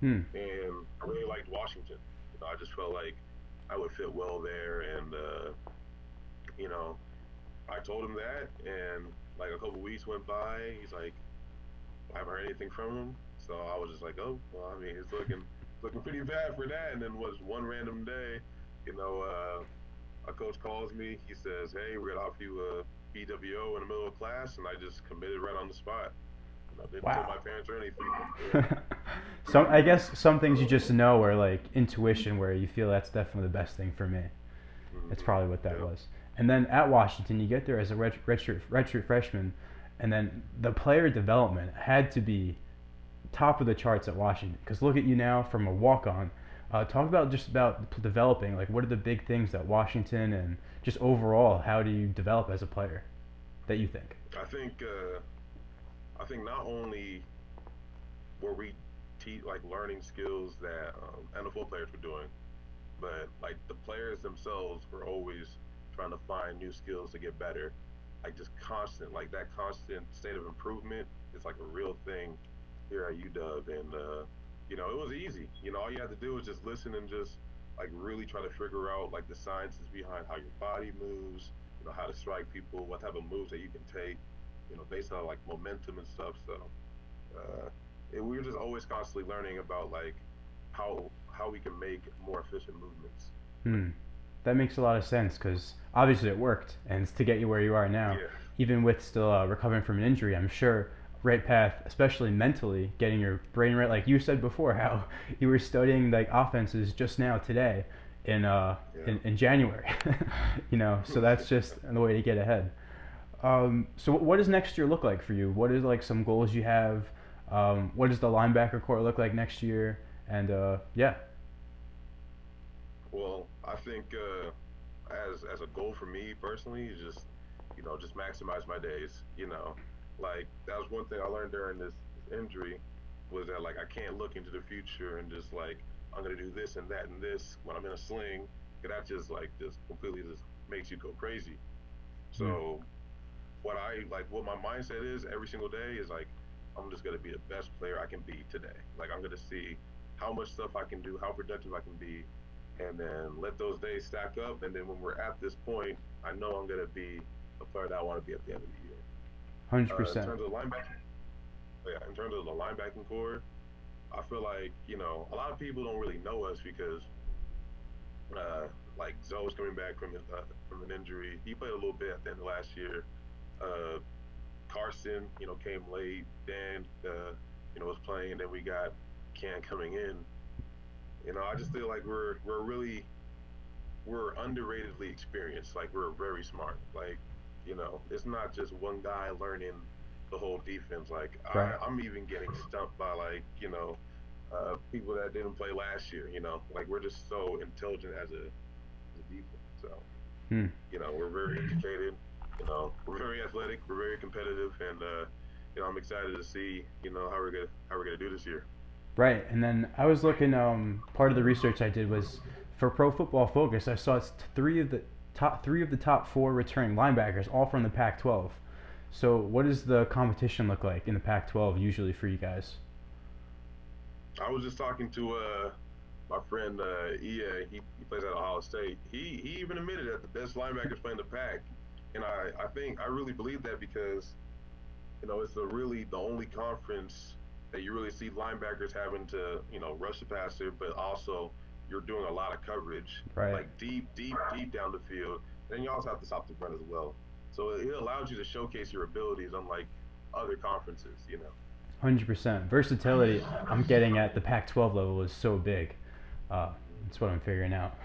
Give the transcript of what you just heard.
Hmm. and I really liked Washington. I just felt like I would fit well there, and you know, I told him that, and like a couple weeks went by. He's like, I haven't heard anything from him, so I was just like, oh, well, I mean, it's looking pretty bad for that. And then was one random day, you know, a coach calls me. He says, hey, we're gonna offer you a BWO in the middle of class, and I just committed right on the spot. I didn't tell Wow. my parents or anything. Yeah. Some, I guess some things you just know are like intuition, where you feel that's definitely the best thing for me. That's Mm-hmm. probably what that Yep. was. And then at Washington, you get there as a redshirt freshman, and then the player development had to be top of the charts at Washington. Because look at you now from a walk on. Talk about just about developing. Like, what are the big things at Washington, and just overall, how do you develop as a player that you think? I think I think not only were we like learning skills that NFL players were doing, but like the players themselves were always trying to find new skills to get better. Like just constant, like that constant state of improvement is like a real thing here at UW, and it was easy. All you had to do was just listen and just like really try to figure out like the sciences behind how your body moves. How to strike people, what type of moves that you can take. Based on like momentum and stuff. So uh, we were just always constantly learning about like how we can make more efficient movements. Hmm. That makes a lot of sense because obviously it worked, and it's to get you where you are now, Yeah, even with still recovering from an injury. I'm sure right path, especially mentally, getting your brain right. Like you said before, how you were studying like offenses just now today in yeah. in January. So that's just the way to get ahead. So what does next year look like for you? What is like some goals you have? What does the linebacker core look like next year? And yeah. Well, I think as a goal for me personally is just maximize my days. Like that was one thing I learned during this injury was that like I can't look into the future and just like I'm gonna do this and that and this when I'm in a sling. 'Cause that just completely just makes you go crazy. Hmm. So what my mindset is every single day is like I'm just gonna be the best player I can be today. Like I'm gonna see how much stuff I can do, how productive I can be, and then let those days stack up. And then when we're at this point, I know I'm gonna be the player that I want to be at the end of the year. In 100%. terms of linebacking, yeah, in terms of the linebacking core, I feel like a lot of people don't really know us because like Zoe's coming back from an injury. He played a little bit at the end of last year. Uh, Carson, came late. Dan, was playing, and then we got Can coming in. I just feel like we're underratedly experienced. Like we're very smart. Like it's not just one guy learning the whole defense. Like Right. I'm even getting stumped by like people that didn't play last year. Like we're just so intelligent as a defense. So Hmm. we're very educated. We're very athletic. We're very competitive, and I'm excited to see how we're gonna do this year. Right. And then I was looking. Part of the research I did was for Pro Football Focus. I saw it's three of the top four returning linebackers, all from the Pac-12. So what does the competition look like in the Pac-12 usually for you guys? I was just talking to my friend EA. He plays at Ohio State. He even admitted that the best linebackers play in the pack, and I think I really believe that because it's really the only conference that you really see linebackers having to rush the passer, but also you're doing a lot of coverage Right. like deep, deep, deep down the field. Then you also have to stop the run as well. So it allows you to showcase your abilities unlike other conferences. 100% versatility. I'm getting at the Pac-12 level is so big. Mhm. That's what I'm figuring out.